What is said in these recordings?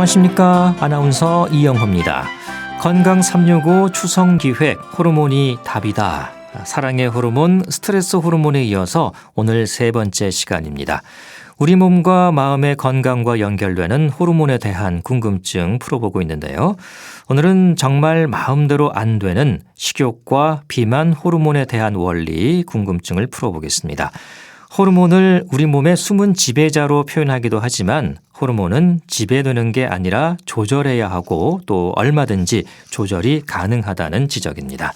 안녕하십니까. 아나운서 이영호입니다. 건강 365 추석기획 호르몬이 답이다. 사랑의 호르몬, 스트레스 호르몬에 이어서 오늘 세 번째 시간입니다. 우리 몸과 마음의 건강과 연결되는 호르몬에 대한 궁금증 풀어보고 있는데요. 오늘은 정말 마음대로 안 되는 식욕과 비만 호르몬에 대한 원리 궁금증을 풀어보겠습니다. 호르몬을 우리 몸의 숨은 지배자로 표현하기도 하지만 호르몬은 지배되는 게 아니라 조절해야 하고 또 얼마든지 조절이 가능하다는 지적입니다.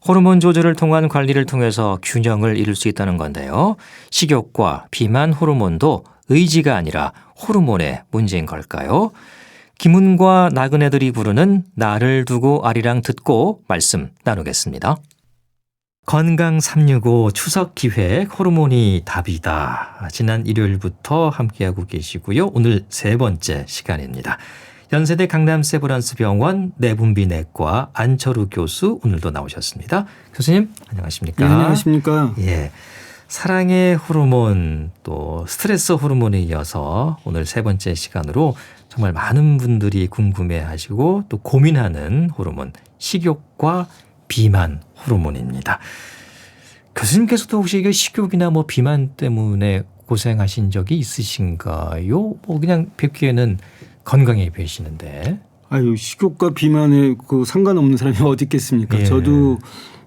호르몬 조절을 통한 관리를 통해서 균형을 이룰 수 있다는 건데요. 식욕과 비만 호르몬도 의지가 아니라 호르몬의 문제인 걸까요? 김은과 나그네들이 부르는 나를 두고 아리랑 듣고 말씀 나누겠습니다. 건강 365 추석 기획 호르몬이 답이다. 지난 일요일부터 함께하고 계시고요. 오늘 세 번째 시간입니다. 연세대 강남세브란스병원 내분비내과 안철우 교수 오늘도 나오셨습니다. 교수님 안녕하십니까? 네, 안녕하십니까? 예, 사랑의 호르몬 또 스트레스 호르몬에 이어서 오늘 세 번째 시간으로 정말 많은 분들이 궁금해하시고 또 고민하는 호르몬 식욕과 비만 호르몬입니다. 교수님께서도 혹시 이게 식욕이나 뭐 비만 때문에 고생하신 적이 있으신가요? 뭐 그냥 뵙기에는 건강해 보이시는데. 아유, 식욕과 비만에 그 상관없는 사람이 어디 있겠습니까? 예. 저도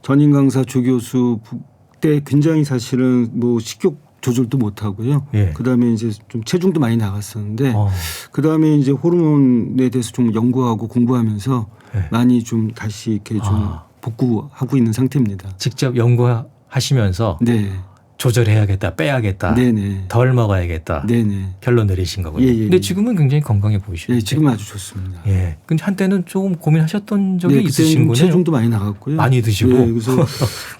전임 강사 조교수 때 굉장히 사실은 뭐 식욕 조절도 못 하고요. 예. 그다음에 이제 좀 체중도 많이 나갔었는데 그다음에 이제 호르몬에 대해서 좀 연구하고 공부하면서 예. 많이 좀 다시 이렇게 좀 복구하고 있는 상태입니다. 직접 연구하시면서 네. 조절해야겠다, 빼야겠다, 네네. 덜 먹어야겠다 네네. 결론 내리신 거군요. 예, 예, 근데 예. 지금은 굉장히 건강해 보이시죠? 네, 지금 아주 좋습니다. 예. 근데 한때는 조금 고민하셨던 적이 네, 있으신 그때는 거네요. 체중도 많이 나갔고요. 많이 드시고. 네, 그래서 야,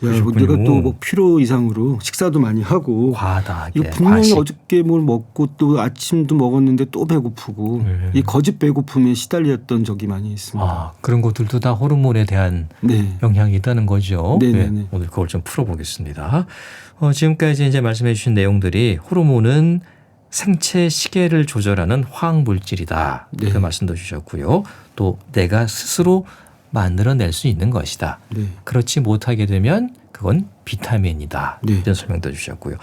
그러셨군요. 내가 또 뭐 필요 이상으로 식사도 많이 하고 과다하게. 이거 분명히 과식. 어저께 뭘 먹고 또 아침도 먹었는데 또 배고프고 이 거짓 배고픔에 시달렸던 적이 많이 있습니다. 그런 것들도 다 호르몬에 대한 네. 영향이 있다는 거죠. 네네네. 네, 오늘 그걸 좀 풀어보겠습니다. 지금까지 이제 말씀해 주신 내용들이 호르몬은 생체 시계를 조절하는 화학 물질이다. 네. 그 말씀도 주셨고요. 또 내가 스스로 만들어낼 수 있는 것이다. 네. 그렇지 못하게 되면 그건 비타민이다. 네. 이런 설명도 주셨고요.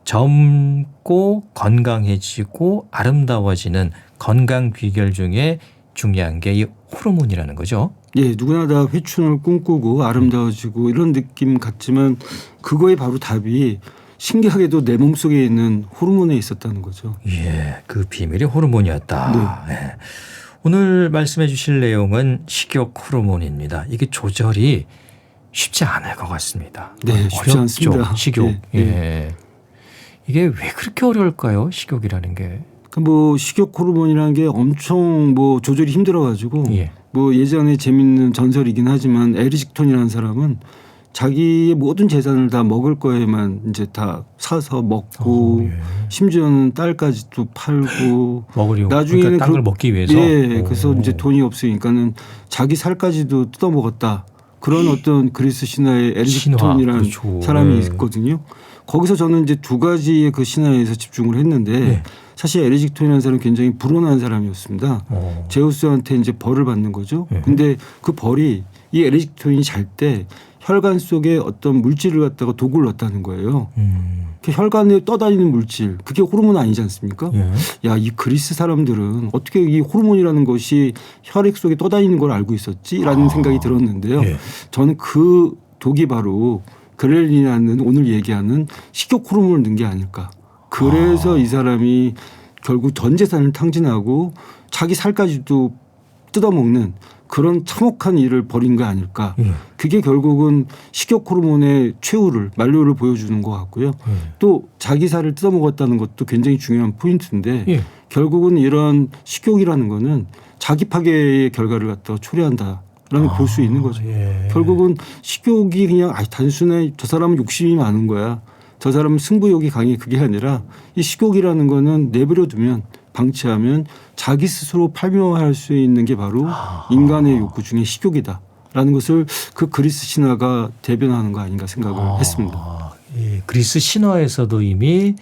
젊고 건강해지고 아름다워지는 건강 비결 중에 중요한 게 이 호르몬이라는 거죠. 예, 누구나 다 회춘을 꿈꾸고 아름다워지고 이런 느낌 같지만 그거에 바로 답이 신기하게도 내 몸속에 있는 호르몬에 있었다는 거죠. 예, 그 비밀이 호르몬이었다. 네. 오늘 말씀해 주실 내용은 식욕 호르몬입니다. 이게 조절이 쉽지 않을 것 같습니다. 네, 쉽지 어렵죠, 않습니다. 식욕. 네, 예. 네. 이게 왜 그렇게 어려울까요? 식욕이라는 게. 뭐 식욕 호르몬이라는 게 엄청 뭐 조절이 힘들어가지고 예. 뭐 예전에 재밌는 전설이긴 하지만 에리직 톤이라는 사람은 자기의 모든 재산을 다 먹을 거에만 이제 다 사서 먹고 예. 심지어는 딸까지도 팔고 먹으려고 나중에는 그러니까 딴 걸 먹기 위해서. 예, 그래서 이제 돈이 없으니까는 자기 살까지도 뜯어 먹었다. 그런 어떤 그리스 신화의 에리직 톤이라는 그렇죠. 사람이 예. 있거든요. 거기서 저는 이제 두 가지의 그 신화에서 집중을 했는데 예. 사실 에리직 톤이라는 사람은 굉장히 불온한 사람이었습니다. 제우스한테 이제 벌을 받는 거죠. 예. 근데 그 벌이 이 에리직 톤이 잘 때 혈관 속에 어떤 물질을 갖다가 독을 넣었다는 거예요. 그 혈관에 떠다니는 물질, 그게 호르몬 아니지 않습니까? 예. 야, 이 그리스 사람들은 어떻게 이 호르몬이라는 것이 혈액 속에 떠다니는 걸 알고 있었지라는 생각이 들었는데요. 예. 저는 그 독이 바로 그렐린이라는 오늘 얘기하는 식욕 호르몬을 넣은 게 아닐까. 그래서 이 사람이 결국 전 재산을 탕진하고 자기 살까지도 뜯어먹는 그런 참혹한 일을 벌인 거 아닐까. 그게 결국은 식욕 호르몬의 최후를 만료를 보여주는 것 같고요. 또 자기 살을 뜯어먹었다는 것도 굉장히 중요한 포인트인데 예. 결국은 이런 식욕이라는 거는 자기 파괴의 결과를 갖다가 초래한다라는 볼 수 있는 거죠. 예. 결국은 식욕이 그냥 단순해 저 사람은 욕심이 많은 거야. 저 사람은 승부욕이 강해 그게 아니라 이 식욕이라는 거는 내버려 두면 방치하면 자기 스스로 팔명할 수 있는 게 바로 인간의 욕구 중에 식욕이다라는 것을 그 그리스 신화가 대변하는 거 아닌가 생각을 했습니다. 예, 그리스 신화에서도 이미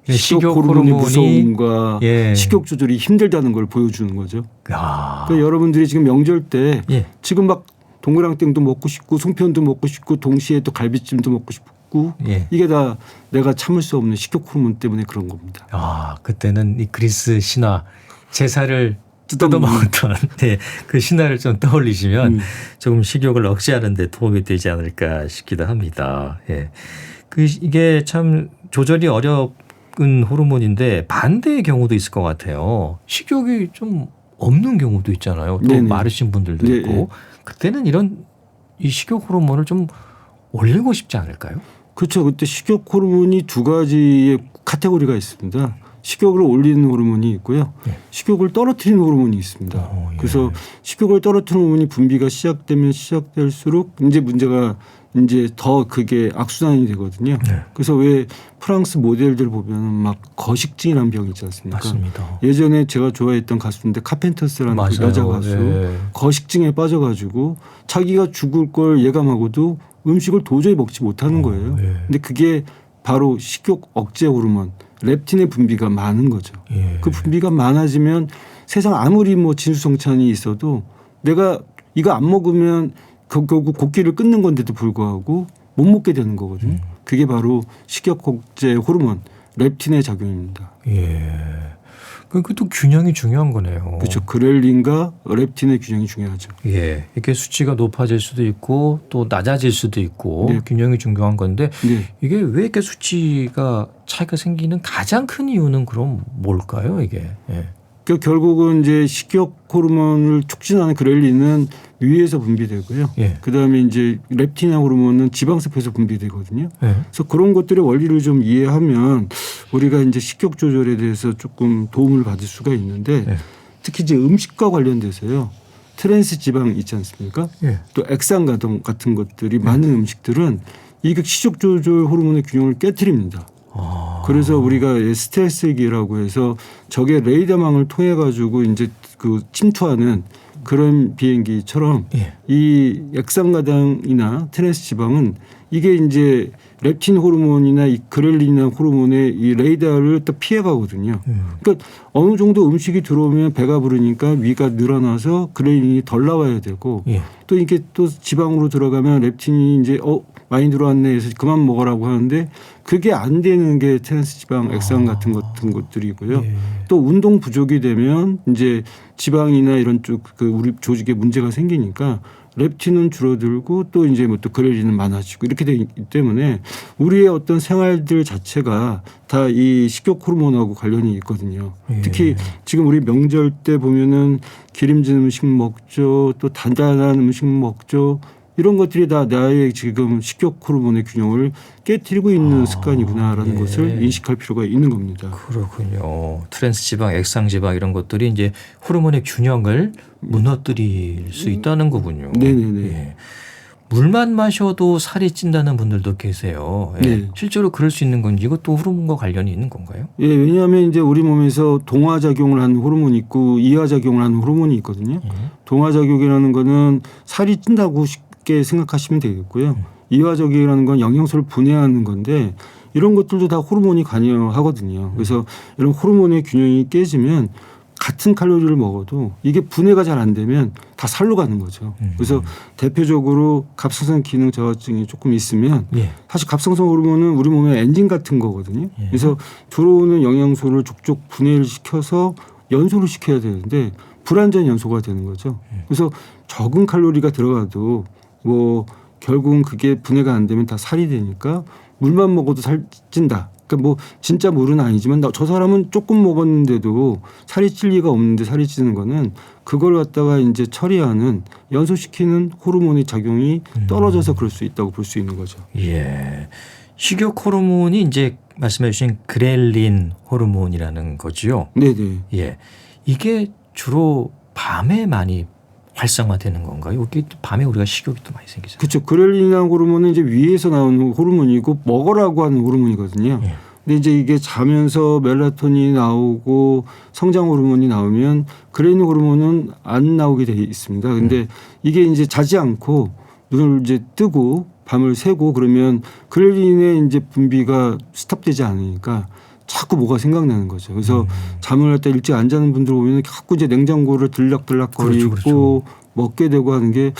식욕 호르몬의 무서움과 예. 식욕 조절이 힘들다는 걸 보여주는 거죠. 아. 그러니까 여러분들이 지금 명절 때 예. 지금 막 동그랑땡도 먹고 싶고 송편도 먹고 싶고 동시에 또 갈비찜도 먹고 싶고 예. 이게 다 내가 참을 수 없는 식욕 호르몬 때문에 그런 겁니다. 아, 그때는 이 그리스 신화 제사를 뜯어먹는. 뜯어먹었던 네, 그 신화를 좀 떠올리시면 조금 식욕을 억제하는 데 도움이 되지 않을까 싶기도 합니다. 예. 이게 참 조절이 어려운 호르몬인데 반대의 경우도 있을 것 같아요. 식욕이 좀 없는 경우도 있잖아요. 또 네네. 마르신 분들도 네, 있고. 네. 그때는 이 식욕 호르몬을 좀 올리고 싶지 않을까요? 그렇죠. 그때 식욕 호르몬이 두 가지의 카테고리가 있습니다. 식욕을 올리는 호르몬이 있고요. 예. 식욕을 떨어뜨리는 호르몬이 있습니다. 예. 그래서 식욕을 떨어뜨리는 호르몬이 분비가 시작되면 시작될수록 이제 문제가 이제 더 그게 악순환이 되거든요. 네. 그래서 왜 프랑스 모델들 보면 막 거식증이라는 병이 있지 않습니까? 맞습니다. 예전에 제가 좋아했던 가수인데 카펜터스라는 그 맞아요. 여자 가수 예. 거식증에 빠져가지고 자기가 죽을 걸 예감하고도 음식을 도저히 먹지 못하는 거예요. 예. 근데 그게 바로 식욕 억제 호르몬 렙틴의 분비가 많은 거죠. 예. 그 분비가 많아지면 세상 아무리 뭐 진수성찬이 있어도 내가 이거 안 먹으면 결국 곡기를 끊는 건데도 불구하고 못 먹게 되는 거거든요. 그게 바로 식욕 억제 호르몬 렙틴의 작용입니다. 예. 그것도 균형이 중요한 거네요. 그렇죠. 그렐린과 렙틴의 균형이 중요하죠. 예. 이게 수치가 높아질 수도 있고 또 낮아질 수도 있고 네. 균형이 중요한 건데 네. 이게 왜 이렇게 수치가 차이가 생기는 가장 큰 이유는 그럼 뭘까요, 이게? 예. 그 결국은 이제 식욕 호르몬을 촉진하는 그렐린은 위에서 분비되고요. 예. 그다음에 이제 렙틴 호르몬은 지방세포에서 분비되거든요. 예. 그래서 그런 것들의 원리를 좀 이해하면 우리가 이제 식욕 조절에 대해서 조금 도움을 받을 수가 있는데 예. 특히 이제 음식과 관련돼서요. 트랜스 지방 있지 않습니까? 예. 또 액상가동 같은 것들이 많은 음식들은 이게 식욕 조절 호르몬의 균형을 깨트립니다. 아. 그래서 우리가 스텔스기라고 해서 적의 레이더망을 통해 가지고 이제 그 침투하는 그런 비행기처럼 예. 이 액상가당이나 트랜스 지방은 이게 이제 렙틴 호르몬이나 이 그렐린이나 호르몬의 이 레이더를 또 피해 가거든요. 그러니까 어느 정도 음식이 들어오면 배가 부르니까 위가 늘어나서 그렐린이 덜 나와야 되고 예. 또 이게 또 지방으로 들어가면 렙틴이 이제 많이 들어왔네 해서 그만 먹으라고 하는데 그게 안 되는 게 트랜스 지방 액상 같은 것들이고요. 예. 또 운동 부족이 되면 이제 지방이나 이런 쪽 그 우리 조직에 문제가 생기니까 렙틴은 줄어들고 또 이제 뭐 또 그렐린은 많아지고 이렇게 되기 때문에 우리의 어떤 생활들 자체가 다 이 식욕 호르몬하고 관련이 있거든요. 예. 특히 지금 우리 명절 때 보면은 기름진 음식 먹죠. 또 단단한 음식 먹죠. 이런 것들이 다 나의 지금 식욕 호르몬의 균형을 깨트리고 있는 습관이구나라는 예. 것을 인식할 필요가 있는 겁니다. 그렇군요. 트랜스 지방, 액상 지방 이런 것들이 이제 호르몬의 균형을 무너뜨릴 수 있다는 거군요. 네네네. 예. 물만 마셔도 살이 찐다는 분들도 계세요. 예. 네. 실제로 그럴 수 있는 건지 이것도 호르몬과 관련이 있는 건가요? 예, 왜냐하면 이제 우리 몸에서 동화 작용을 하는 호르몬이 있고 이하 작용을 하는 호르몬이 있거든요. 동화 작용이라는 거는 살이 찐다고 쉽게 생각하시면 되겠고요. 이하 작용이라는 건 영양소를 분해하는 건데 이런 것들도 다 호르몬이 관여하거든요. 그래서 이런 호르몬의 균형이 깨지면 같은 칼로리를 먹어도 이게 분해가 잘 안 되면 다 살로 가는 거죠. 그래서 대표적으로 갑상선 기능 저하증이 조금 있으면 예. 사실 갑상선 호르몬은 우리 몸의 엔진 같은 거거든요. 예. 그래서 들어오는 영양소를 족족 분해를 시켜서 연소를 시켜야 되는데 불완전 연소가 되는 거죠. 그래서 적은 칼로리가 들어가도 뭐 결국은 그게 분해가 안 되면 다 살이 되니까 물만 먹어도 살찐다. 그러니까 뭐 진짜 물은 아니지만 저 사람은 조금 먹었는데도 살이 찔 리가 없는데 살이 찌는 거는 그걸 갖다가 이제 처리하는 연소시키는 호르몬의 작용이 떨어져서 그럴 수 있다고 볼 수 있는 거죠. 예. 식욕 호르몬이 이제 말씀해 주신 그렐린 호르몬이라는 거지요. 네네. 예. 이게 주로 밤에 많이 활성화되는 건가요? 이게 밤에 우리가 식욕이 또 많이 생기잖아요. 그렇죠. 그렐린이라는 호르몬은 이제 위에서 나오는 호르몬이고 먹으라고 하는 호르몬이거든요. 예. 근데 이제 이게 자면서 멜라토닌이 나오고 성장 호르몬이 나오면 그렐린 호르몬은 안 나오게 돼 있습니다. 근데 이게 이제 자지 않고 눈을 이제 뜨고 밤을 새고 그러면 그렐린의 이제 분비가 스탑되지 않으니까 자꾸 뭐가 생각나는 거죠. 그래서 잠을 할 때 일찍 안 자는 분들 보면 자꾸 이제 냉장고를 들락들락거리고 그렇죠. 먹게 되고 하는 게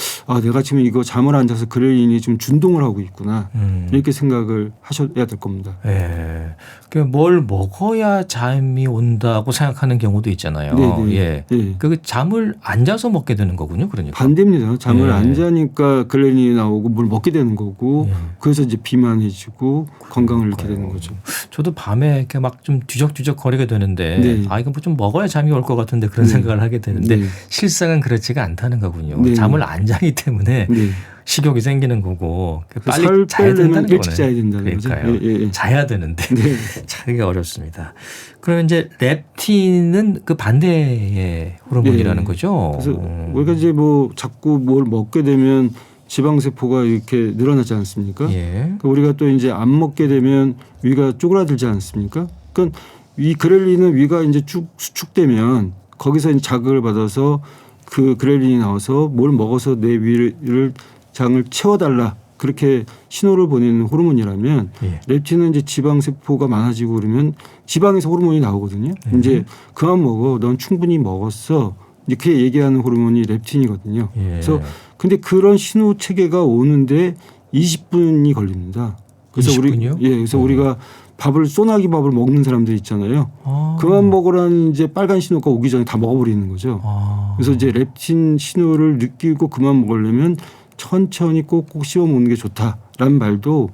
내가 지금 이거 잠을 안 자서 그렐린이 좀 준동을 하고 있구나. 이렇게 생각을 하셔야 될 겁니다. 예. 그러니까 뭘 먹어야 잠이 온다고 생각하는 경우도 있잖아요. 네네. 예. 네. 그 잠을 안 자서 먹게 되는 거군요. 그러니까. 반대입니다. 잠을 예. 안 자니까 그렐린이 나오고 뭘 먹게 되는 거고 그래서 이제 비만해지고 건강을 잃게 되는 거죠. 저도 밤에 이렇게 막 좀 뒤적뒤적 거리게 되는데 네. 이거 뭐 좀 먹어야 잠이 올 것 같은데 그런 네. 생각을 하게 되는데 네. 실상은 그렇지가 않다는 거군요. 네. 잠을 안 자기 때문에 네. 식욕이 생기는 거고 빨리 살 자야 된다는 빼려면 일찍 거네. 자야 된다는 거죠. 그러니까요. 예. 자야 되는데 네. 자기가 어렵습니다. 그러면 이제 렙틴은 그 반대의 호르몬이라는 네. 거죠. 그래서 우리가 이제 뭐 자꾸 뭘 먹게 되면 지방세포가 이렇게 늘어나지 않습니까? 예. 우리가 또 이제 안 먹게 되면 위가 쪼그라들지 않습니까? 그러니까 이 그렐린은 위가 이제 쭉 수축되면 거기서 이제 자극을 받아서 그 그렐린이 나와서 뭘 먹어서 내 위를 장을 채워달라 그렇게 신호를 보내는 호르몬이라면 예. 렙틴은 이제 지방세포가 많아지고 그러면 지방에서 호르몬이 나오거든요. 이제 그만 먹어, 넌 충분히 먹었어. 이렇게 얘기하는 호르몬이 렙틴이거든요. 예. 그래서 근데 그런 신호 체계가 오는데 20분이 걸립니다. 그래서 20분이요? 그래서 우리가 밥을 소나기 밥을 먹는 사람들 있잖아요. 아. 그만 먹으라는 이제 빨간 신호가 오기 전에 다 먹어버리는 거죠. 아. 그래서 이제 렙틴 신호를 느끼고 그만 먹으려면 천천히 꼭꼭 씹어 먹는 게 좋다라는 말도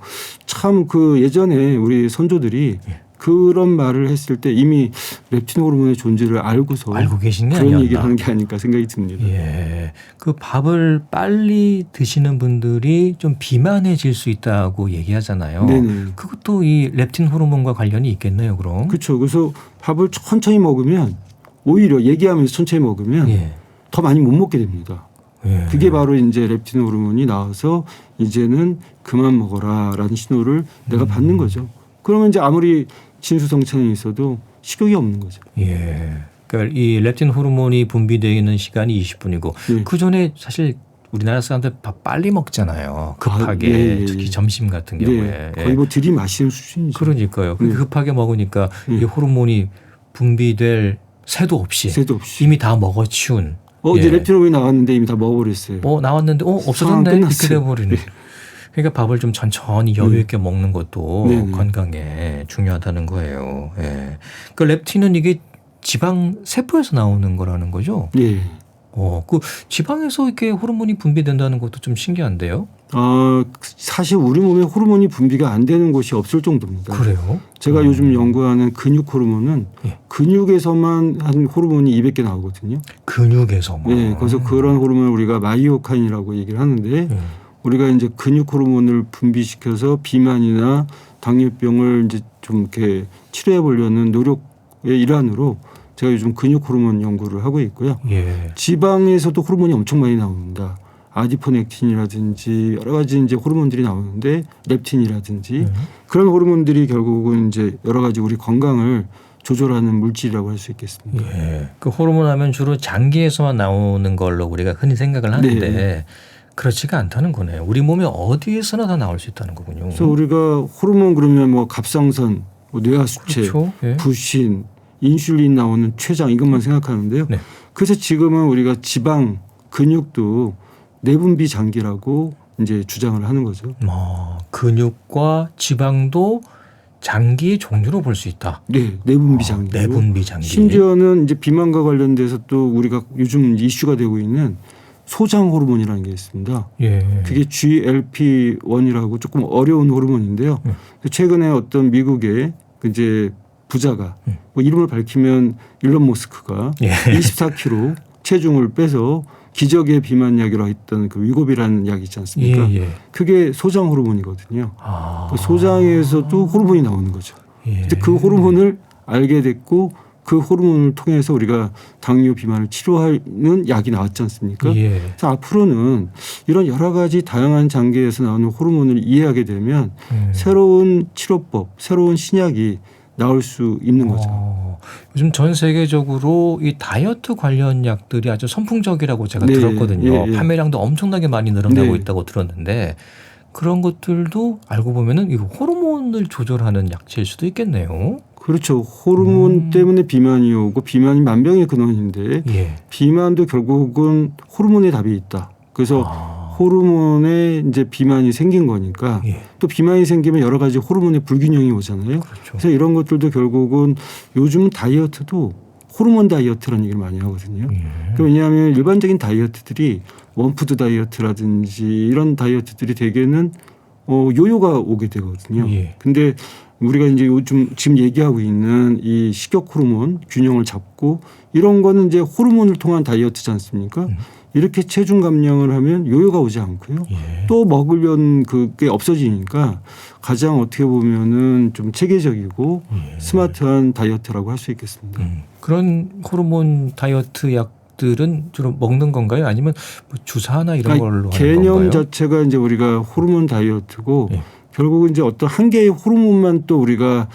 참 그 예전에 우리 선조들이 그런 말을 했을 때 이미 렙틴 호르몬의 존재를 알고서 알고 계신 게 그런 아니었나. 얘기를 하는 게 아닐까 생각이 듭니다. 예. 그 밥을 빨리 드시는 분들이 좀 비만해질 수 있다고 얘기하잖아요. 네네. 그것도 이 렙틴 호르몬과 관련이 있겠네요, 그럼. 그렇죠. 그래서 밥을 천천히 먹으면 오히려 얘기하면서 천천히 먹으면 예. 더 많이 못 먹게 됩니다. 예. 그게 바로 이제 렙틴 호르몬이 나와서 이제는 그만 먹어라라는 신호를 내가 받는 거죠. 그러면 이제 아무리 진수성찬이 있어도 식욕이 없는 거죠. 예. 그러니까 이 렙틴 호르몬이 분비되는 시간이 20분이고 예. 그 전에 사실 우리나라 사람들 밥 빨리 먹잖아요. 급하게 예. 특히 점심 같은 경우에. 네. 거의 뭐 들이마시는 수준이죠. 그러니까요. 네. 급하게 먹으니까 네. 이 호르몬이 분비될 새도 없이 새도 없이. 이미 다 먹어치운. 이제 예. 렙틴 호르몬이 나왔는데 이미 다 먹어버렸어요. 나왔는데 상황 없어졌네 이렇게 끝났어요. 돼버리네. 그러니까 밥을 좀 천천히 여유 있게 먹는 것도 네네. 건강에 중요하다는 거예요. 예. 그 렙틴은 이게 지방 세포에서 나오는 거라는 거죠. 예. 그 지방에서 이렇게 호르몬이 분비된다는 것도 좀 신기한데요. 사실 우리 몸에 호르몬이 분비가 안 되는 곳이 없을 정도입니다. 그래요? 제가 요즘 연구하는 근육 호르몬은 예. 근육에서만 한 호르몬이 200개 나오거든요. 근육에서만. 네, 그래서 그런 호르몬을 우리가 마이오카인이라고 얘기를 하는데 예. 우리가 이제 근육 호르몬을 분비시켜서 비만이나 당뇨병을 이제 좀 이렇게 치료해 보려는 노력의 일환으로 제가 요즘 근육 호르몬 연구를 하고 있고요. 예. 지방에서도 호르몬이 엄청 많이 나옵니다. 아디포넥틴이라든지 여러 가지 이제 호르몬들이 나오는데 렙틴이라든지 그런 호르몬들이 결국은 이제 여러 가지 우리 건강을 조절하는 물질이라고 할 수 있겠습니다. 예. 그 호르몬 하면 주로 장기에서만 나오는 걸로 우리가 흔히 생각을 하는데 네. 그렇지가 않다는 거네요. 우리 몸에 어디에서나 다 나올 수 있다는 거군요. 그래서 우리가 호르몬 그러면 뭐 갑상선, 뭐 뇌하수체, 그렇죠. 예. 부신, 인슐린 나오는 췌장 이것만 생각하는데요. 네. 그래서 지금은 우리가 지방, 근육도 내분비 장기라고 이제 주장을 하는 거죠. 근육과 지방도 장기의 종류로 볼 수 있다. 네, 내분비 장기. 내분비 장기. 심지어는 이제 비만과 관련돼서 또 우리가 요즘 이슈가 되고 있는 소장 호르몬이라는 게 있습니다. 예. 그게 GLP-1이라고 조금 어려운 호르몬인데요. 최근에 어떤 미국의 이제 부자가 뭐 이름을 밝히면 일론 머스크가 예. 24kg 체중을 빼서 기적의 비만약이라고 했던 그 위고비라는 약이 있지 않습니까? 예. 그게 소장 호르몬이거든요. 그 소장에서도 호르몬이 나오는 거죠. 예. 근데 그 호르몬을 알게 됐고 그 호르몬을 통해서 우리가 당뇨 비만을 치료하는 약이 나왔지 않습니까? 예. 그래서 앞으로는 이런 여러 가지 다양한 장기에서 나오는 호르몬을 이해하게 되면 새로운 치료법, 새로운 신약이 나올 수 있는 거죠. 요즘 전 세계적으로 이 다이어트 관련 약들이 아주 선풍적이라고 제가 네, 들었거든요. 예, 예. 판매량도 엄청나게 많이 늘어나고 네. 있다고 들었는데 그런 것들도 알고 보면은 이 호르몬을 조절하는 약체일 수도 있겠네요. 그렇죠. 호르몬 때문에 비만이 오고 비만이 만병의 근원인데 예. 비만도 결국은 호르몬에 답이 있다. 그래서 호르몬에 이제 비만이 생긴 거니까 예. 또 비만이 생기면 여러 가지 호르몬의 불균형이 오잖아요. 그렇죠. 그래서 이런 것들도 결국은 요즘은 다이어트도 호르몬 다이어트라는 얘기를 많이 하거든요. 그러니까 왜냐하면 일반적인 다이어트들이 원푸드 다이어트라든지 이런 다이어트들이 대개는 요요가 오게 되거든요. 예. 근데 우리가 이제 요즘 지금 얘기하고 있는 이 식욕 호르몬 균형을 잡고 이런 거는 이제 호르몬을 통한 다이어트지 않습니까? 이렇게 체중 감량을 하면 요요가 오지 않고요. 예. 또 먹으려는 그게 없어지니까 가장 어떻게 보면은 좀 체계적이고 스마트한 다이어트라고 할 수 있겠습니다. 그런 호르몬 다이어트 약들은 주로 먹는 건가요? 아니면 뭐 주사나 이런 걸로 하는 개념 건가요? 자체가 이제 우리가 호르몬 다이어트고 예. 결국은 이제 어떤 한 개의 호르몬만 또 우리가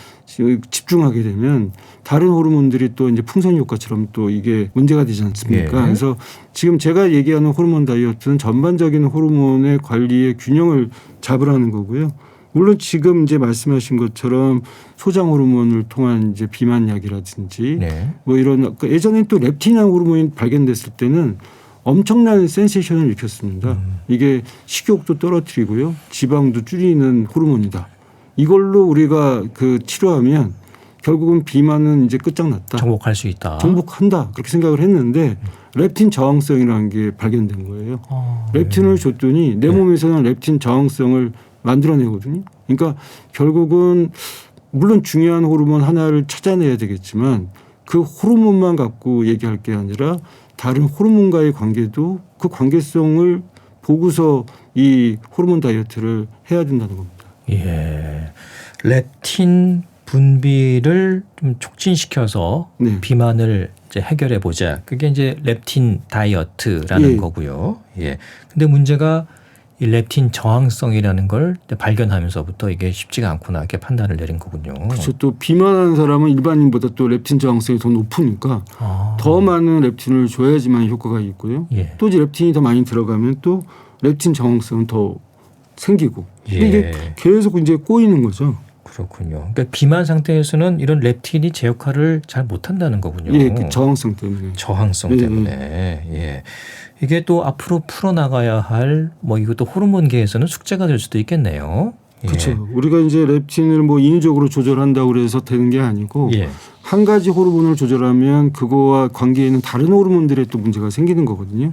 집중하게 되면 다른 호르몬들이 또 이제 풍선 효과처럼 또 이게 문제가 되지 않습니까? 예. 그래서 지금 제가 얘기하는 호르몬 다이어트는 전반적인 호르몬의 관리의 균형을 잡으라는 거고요. 물론 지금 이제 말씀하신 것처럼 소장 호르몬을 통한 이제 비만약이라든지 네. 뭐 이런 예전에 또 렙틴이라는 호르몬이 발견됐을 때는 엄청난 센세이션을 일으켰습니다. 이게 식욕도 떨어뜨리고요. 지방도 줄이는 호르몬이다. 이걸로 우리가 그 치료하면 결국은 비만은 이제 끝장났다. 정복할 수 있다. 정복한다. 그렇게 생각을 했는데 렙틴 저항성이라는 게 발견된 거예요. 렙틴을 줬더니 내 몸에서는 렙틴 저항성을 만들어내거든요. 그러니까 결국은 물론 중요한 호르몬 하나를 찾아내야 되겠지만 그 호르몬만 갖고 얘기할 게 아니라 다른 호르몬과의 관계도 그 관계성을 보고서 이 호르몬 다이어트를 해야 된다는 겁니다. 예. 렙틴 분비를 좀 촉진시켜서 네. 비만을 이제 해결해 보자. 그게 이제 렙틴 다이어트라는 예. 거고요. 예. 근데 문제가 이 렙틴 저항성이라는 걸 발견하면서부터 이게 쉽지가 않구나 이렇게 판단을 내린 거군요. 그렇죠. 또 비만한 사람은 일반인보다 또 렙틴 저항성이 더 높으니까 더 많은 렙틴을 줘야지만 효과가 있고요. 예. 또 이제 렙틴이 더 많이 들어가면 또 렙틴 저항성은 더 생기고 예. 이게 계속 이제 꼬이는 거죠. 그렇군요. 그러니까 비만 상태에서는 이런 렙틴이 제 역할을 잘 못한다는 거군요. 예, 그 저항성 때문에. 저항성 예, 때문에. 예. 이게 또 앞으로 풀어나가야 할 뭐 이것도 호르몬계에서는 숙제가 될 수도 있겠네요. 예. 그렇죠. 우리가 이제 렙틴을 뭐 인위적으로 조절한다고 그래서 되는 게 아니고 예. 한 가지 호르몬을 조절하면 그거와 관계 있는 다른 호르몬들의 또 문제가 생기는 거거든요.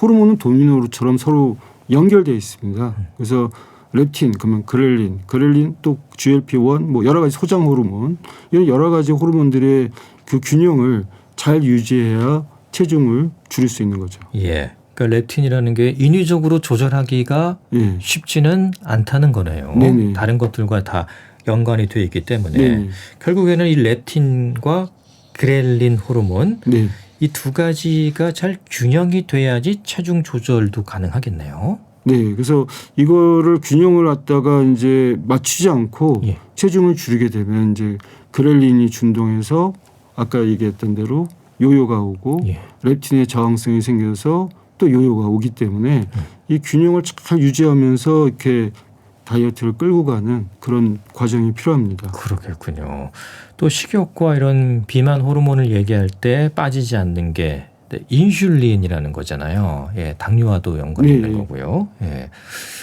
호르몬은 도미노처럼 서로 연결되어 있습니다. 그래서 렙틴, 그러면 그렐린 또 GLP-1 뭐 여러 가지 소장 호르몬 이런 여러 가지 호르몬들의 그 균형을 잘 유지해야 체중을 줄일 수 있는 거죠. 예. 그러니까 렙틴이라는 게 인위적으로 조절하기가 예. 쉽지는 않다는 거네요. 네네. 다른 것들과 다 연관이 되어 있기 때문에 네. 결국에는 이 렙틴과 그렐린 호르몬 네. 이 두 가지가 잘 균형이 돼야지 체중 조절도 가능하겠네요. 네. 그래서 이거를 균형을 갖다가 이제 맞추지 않고 예. 체중을 줄이게 되면 이제 그렐린이 준동해서 아까 얘기했던 대로 요요가 오고 예. 렙틴의 저항성이 생겨서 또 요요가 오기 때문에 이 균형을 잘 유지하면서 이렇게 다이어트를 끌고 가는 그런 과정이 필요합니다. 그렇겠군요. 또 식욕과 이런 비만 호르몬을 얘기할 때 빠지지 않는 게 인슐린이라는 거잖아요. 예, 당뇨와도 연관이 있는 네. 거고요. 예,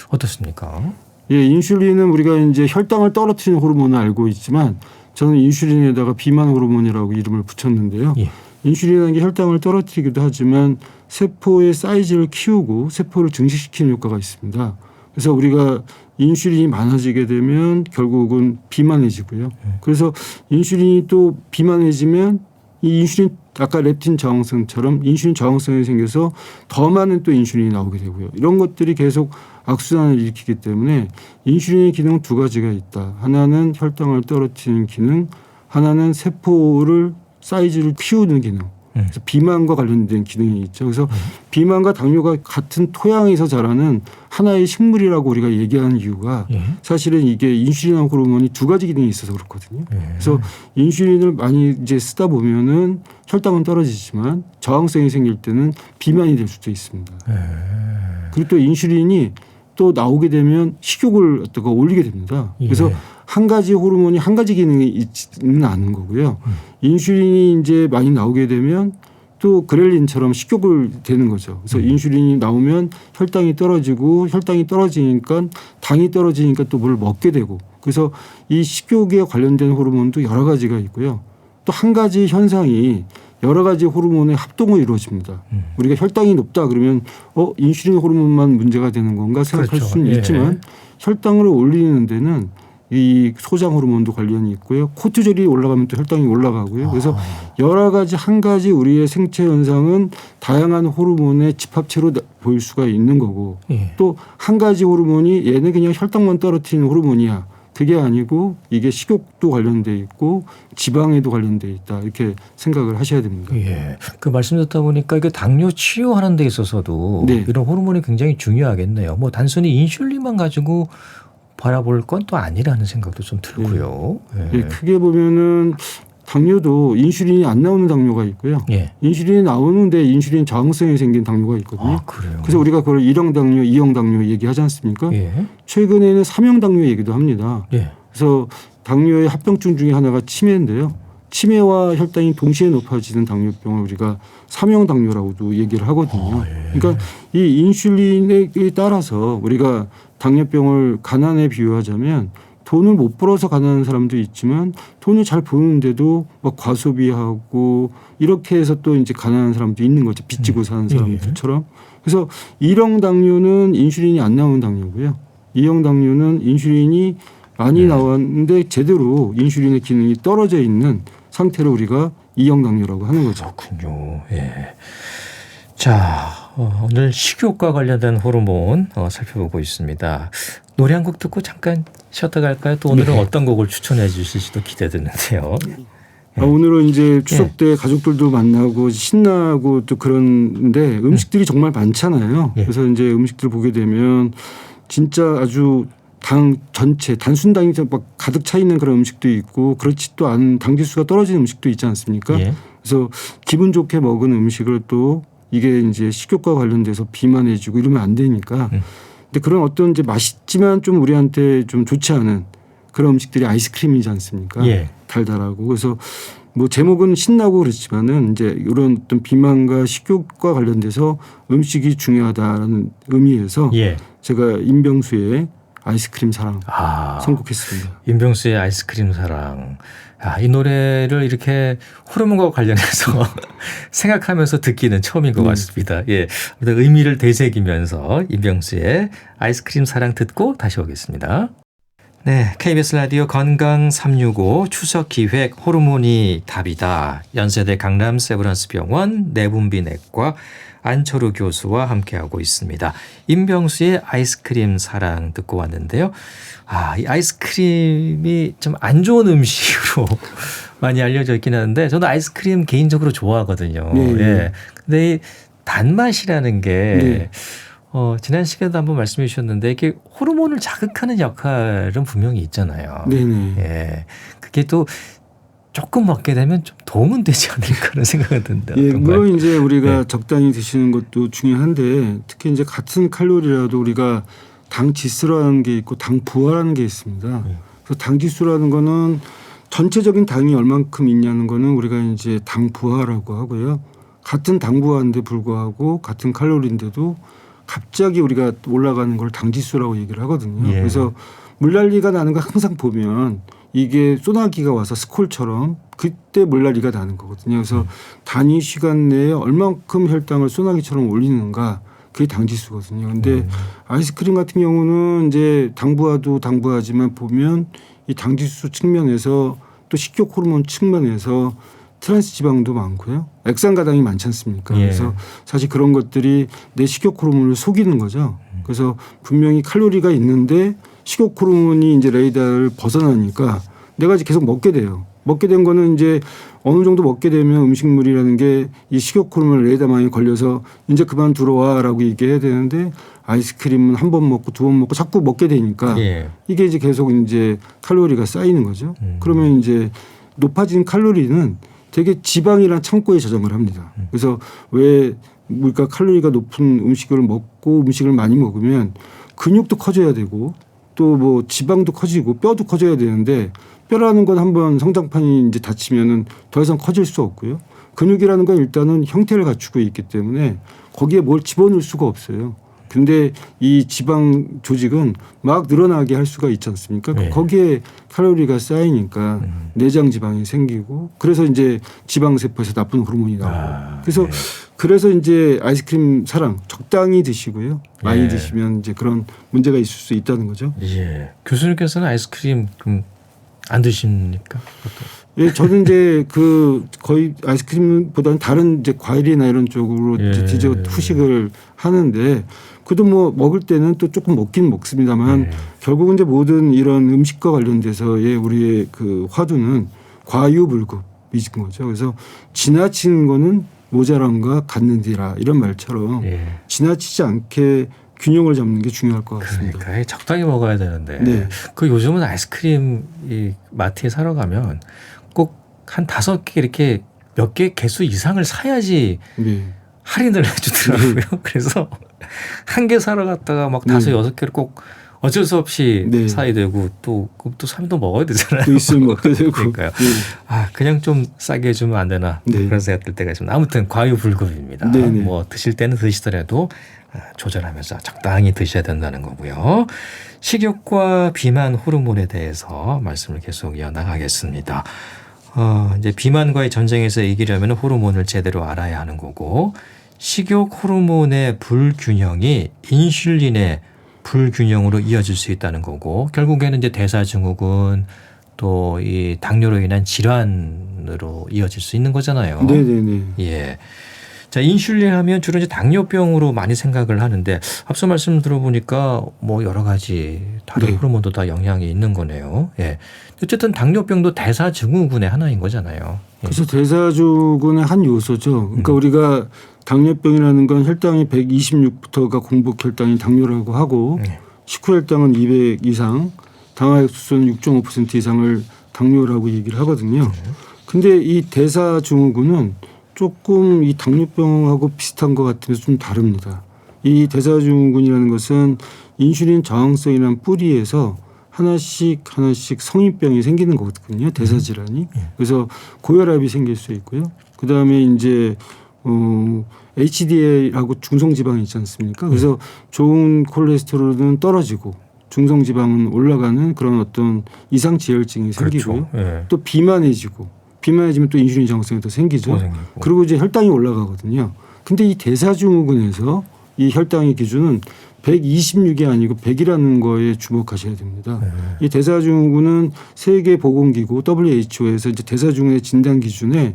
어떻습니까? 예, 인슐린은 우리가 이제 혈당을 떨어뜨리는 호르몬을 알고 있지만 저는 인슐린에다가 비만 호르몬이라고 이름을 붙였는데요. 예. 인슐린이라는 게 혈당을 떨어뜨리기도 하지만 세포의 사이즈를 키우고 세포를 증식시키는 효과가 있습니다. 그래서 우리가 인슐린이 많아지게 되면 결국은 비만해지고요. 그래서 인슐린이 또 비만해지면 이 인슐린 아까 렙틴 저항성처럼 인슐린 저항성이 생겨서 더 많은 또 인슐린이 나오게 되고요. 이런 것들이 계속 악순환을 일으키기 때문에 인슐린의 기능 두 가지가 있다. 하나는 혈당을 떨어뜨리는 기능, 하나는 세포를 사이즈를 키우는 기능. 그래서 비만과 관련된 기능이 있죠. 그래서 비만과 당뇨가 같은 토양에서 자라는 하나의 식물이라고 우리가 얘기하는 이유가 예. 사실은 이게 인슐린 호르몬이 두 가지 기능이 있어서 그렇거든요. 예. 그래서 인슐린을 많이 이제 쓰다 보면은 혈당은 떨어지지만 저항성이 생길 때는 비만이 될 수도 있습니다. 예. 그리고 또 인슐린이 또 나오게 되면 식욕을 어떻게 올리게 됩니다. 그래서 예. 한 가지 호르몬이 한 가지 기능이 있지는 않은 거고요. 인슐린이 이제 많이 나오게 되면 또 그렐린처럼 식욕을 되는 거죠. 그래서 인슐린이 나오면 혈당이 떨어지고 혈당이 떨어지니까 당이 떨어지니까 또 뭘 먹게 되고 그래서 이 식욕에 관련된 호르몬도 여러 가지가 있고요. 또 한 가지 현상이 여러 가지 호르몬의 합동으로 이루어집니다. 우리가 혈당이 높다 그러면 인슐린 호르몬만 문제가 되는 건가 생각할 그렇죠. 수는 예. 있지만 혈당을 올리는 데는 이 소장 호르몬도 관련이 있고요. 코르티졸이 올라가면 또 혈당이 올라가고요. 그래서 여러 가지 한 가지 우리의 생체 현상은 다양한 호르몬의 집합체로 보일 수가 있는 거고 예. 또 한 가지 호르몬이 얘는 그냥 혈당만 떨어뜨리는 호르몬이야. 그게 아니고 이게 식욕도 관련돼 있고 지방에도 관련돼 있다. 이렇게 생각을 하셔야 됩니다. 예. 그 말씀 듣다 보니까 이게 당뇨 치료하는 데 있어서도 네. 이런 호르몬이 굉장히 중요하겠네요. 뭐 단순히 인슐린만 가지고 바라볼 건 또 아니라는 생각도 좀 들고요. 예, 크게 보면은 당뇨도 인슐린이 안 나오는 당뇨가 있고요. 예. 인슐린이 나오는데 인슐린 저항성이 생긴 당뇨가 있거든요. 아, 그래요. 그래서 우리가 그걸 1형 당뇨, 2형 당뇨 얘기하지 않습니까? 예. 최근에는 3형 당뇨 얘기도 합니다. 예. 그래서 당뇨의 합병증 중에 하나가 치매인데요. 치매와 혈당이 동시에 높아지는 당뇨병을 우리가 3형 당뇨라고도 얘기를 하거든요. 그러니까 이 인슐린에 따라서 우리가 당뇨병을 가난에 비유하자면 돈을 못 벌어서 가난한 사람도 있지만 돈을 잘 버는데도 막 과소비하고 이렇게 해서 또 이제 가난한 사람도 있는 거죠. 빚지고 사는 사람들처럼. 그래서 1형 당뇨는 인슐린이 안 나오는 당뇨고요. 2형 당뇨는 인슐린이 많이 나왔는데 제대로 인슐린의 기능이 떨어져 있는 상태로 우리가 2형 당뇨라고 하는 거죠. 그렇군요. 예. 자, 오늘 식욕과 관련된 호르몬 살펴보고 있습니다. 노래 한 곡 듣고 잠깐 쉬었다 갈까요? 또 오늘은 어떤 곡을 추천해 주실지도 기대되는데요. 오늘은 이제 추석 때 가족들도 만나고 신나고 또 그런데 음식들이 정말 많잖아요. 그래서 이제 음식들 보게 되면 진짜 아주 당 전체 단순당이 막 가득 차 있는 그런 음식도 있고 그렇지 또 않은 당 지수가 떨어지는 음식도 있지 않습니까? 예. 그래서 기분 좋게 먹은 음식을 또 이게 이제 식욕과 관련돼서 비만해지고 이러면 안 되니까. 근데 그런 어떤 이제 맛있지만 좀 우리한테 좀 좋지 않은 그런 음식들이 아이스크림이지 않습니까? 예. 달달하고 그래서 뭐 제목은 신나고 그렇지만은 이제 이런 어떤 비만과 식욕과 관련돼서 음식이 중요하다는 의미에서 예. 제가 임병수의 아이스크림 사랑 선곡했습니다. 임병수의 아이스크림 사랑. 이 노래를 이렇게 호르몬과 관련해서 생각하면서 듣기는 처음인 것 같습니다. 예. 의미를 되새기면서 임병수의 아이스크림 사랑 듣고 다시 오겠습니다. 네, KBS 라디오 건강 365 추석 기획 호르몬이 답이다. 연세대 강남 세브란스 병원 내분비내과 안철우 교수와 함께하고 있습니다. 임병수의 아이스크림 사랑 듣고 왔는데요. 이 아이스크림이 좀 안 좋은 음식으로 많이 알려져 있긴 하는데 저도 아이스크림 개인적으로 좋아하거든요. 네. 예. 근데 이 단맛이라는 게 지난 시간에도 한번 말씀해 주셨는데 이게 호르몬을 자극하는 역할은 분명히 있잖아요. 네네. 예. 그게 또 조금 먹게 되면 좀 도움은 되지 않을까 그런 생각은 든다. 예, 물론 이제 우리가 적당히 드시는 것도 중요한데 특히 이제 같은 칼로리라도 우리가 당 지수라는 게 있고 당 부하라는 게 있습니다. 그래서 당 지수라는 거는 전체적인 당이 얼만큼 있냐는 거는 우리가 이제 당 부하라고 하고요. 같은 당 부하인데 불구하고 같은 칼로리인데도 갑자기 우리가 올라가는 걸 당 지수라고 얘기를 하거든요. 예. 그래서 물난리가 나는 거 항상 보면 이게 소나기가 와서 스콜처럼 그때 물난리가 나는 거거든요. 그래서 단위 시간 내에 얼만큼 혈당을 소나기처럼 올리는가 그게 당지수거든요. 근데 아이스크림 같은 경우는 이제 당부하도 당부하지만 보면 이 당지수 측면에서 또 식욕 호르몬 측면에서 트랜스 지방도 많고요. 액상가당이 많지 않습니까? 예. 그래서 사실 그런 것들이 내 식욕 호르몬을 속이는 거죠. 그래서 분명히 칼로리가 있는데 식욕 호르몬이 이제 레이더를 벗어나니까 내가 이제 계속 먹게 돼요. 먹게 된 거는 이제 어느 정도 먹게 되면 음식물이라는 게 이 식욕 호르몬 레이더망에 걸려서 이제 그만 들어와라고 얘기해야 되는데 아이스크림은 한 번 먹고 두 번 먹고 자꾸 먹게 되니까 예. 이게 이제 계속 이제 칼로리가 쌓이는 거죠. 그러면 이제 높아진 칼로리는 되게 지방이란 창고에 저장을 합니다. 그래서 왜 우리가 칼로리가 높은 음식을 먹고 음식을 많이 먹으면 근육도 커져야 되고 또 뭐 지방도 커지고 뼈도 커져야 되는데 뼈라는 건 한번 성장판이 이제 다치면은 더 이상 커질 수 없고요. 근육이라는 건 일단은 형태를 갖추고 있기 때문에 거기에 뭘 집어넣을 수가 없어요. 근데 이 지방 조직은 막 늘어나게 할 수가 있지 않습니까? 네. 거기에 칼로리가 쌓이니까 내장 지방이 생기고 그래서 이제 지방 세포에서 나쁜 호르몬이 나오고 그래서 네. 그래서 이제 아이스크림 사랑 적당히 드시고요. 많이 예. 드시면 이제 그런 문제가 있을 수 있다는 거죠. 예. 교수님께서는 아이스크림 그럼 안 드십니까? 그것도. 예, 저는 이제 그 거의 아이스크림보다는 다른 이제 과일이나 이런 쪽으로 예. 이제 디저트 후식을 하는데 그래도 뭐 먹을 때는 또 조금 먹긴 먹습니다만 예. 결국은 이제 모든 이런 음식과 관련돼서의 우리의 그 화두는 과유불급이신 거죠. 그래서 지나치는 거는 모자람과 같는디라 이런 말처럼 예. 지나치지 않게 균형을 잡는 게 중요할 것 같습니다. 그러니까 적당히 먹어야 되는데 네. 그 요즘은 아이스크림 이 마트에 사러 가면 꼭 한 5개 이렇게 몇 개 개수 이상을 사야지 네. 할인을 해주더라고요. 그래서 한 개 사러 갔다가 막 5, 네. 6개를 꼭 어쩔 수 없이 네. 사야 되고 또 사면 또 먹어야 되잖아요. 또 있으면 먹게 되고. 그러니까요. 네. 아 그냥 좀 싸게 해주면 안 되나 네. 그런 생각 들 때가 있습니다. 아무튼 과유불급입니다. 네네. 뭐 드실 때는 드시더라도 조절하면서 적당히 드셔야 된다는 거고요. 식욕과 비만 호르몬에 대해서 말씀을 계속 이어나가겠습니다. 이제 비만과의 전쟁에서 이기려면 호르몬을 제대로 알아야 하는 거고 식욕 호르몬의 불균형이 인슐린의 불균형으로 이어질 수 있다는 거고 결국에는 이제 대사증후군 또 이 당뇨로 인한 질환으로 이어질 수 있는 거잖아요. 네네네. 예. 자, 인슐린 하면 주로 이제 당뇨병으로 많이 생각을 하는데 앞서 말씀 들어보니까 뭐 여러 가지 다른 네. 호르몬도 다 영향이 있는 거네요. 예. 어쨌든 당뇨병도 대사증후군의 하나인 거잖아요. 예. 그래서 대사증후군의 한 요소죠. 그러니까 우리가 당뇨병이라는 건 혈당이 126부터가 공복 혈당이 당뇨라고 하고 네. 식후 혈당은 200 이상, 당화혈수는 6.5% 이상을 당뇨라고 얘기를 하거든요. 근데 이 대사증후군은 조금 이 당뇨병하고 비슷한 것 같으면서 좀 다릅니다. 이 대사증후군이라는 것은 인슐린 저항성이라는 뿌리에서 하나씩 성인병이 생기는 거거든요. 대사질환이. 그래서 고혈압이 생길 수 있고요. 그다음에 이제 HDL하고 중성지방이 있지 않습니까? 그래서 좋은 콜레스테롤은 떨어지고 중성지방은 올라가는 그런 어떤 이상 지혈증이 생기고요. 그렇죠. 예. 또 비만해지면 또 인슐린 저항성이 더 생기죠. 더 생기고. 그리고 이제 혈당이 올라가거든요. 근데 이 대사증후군에서 이 혈당의 기준은 126이 아니고 100이라는 거에 주목하셔야 됩니다. 이 대사증후군은 세계보건기구 WHO에서 이제 대사증후군의 진단 기준에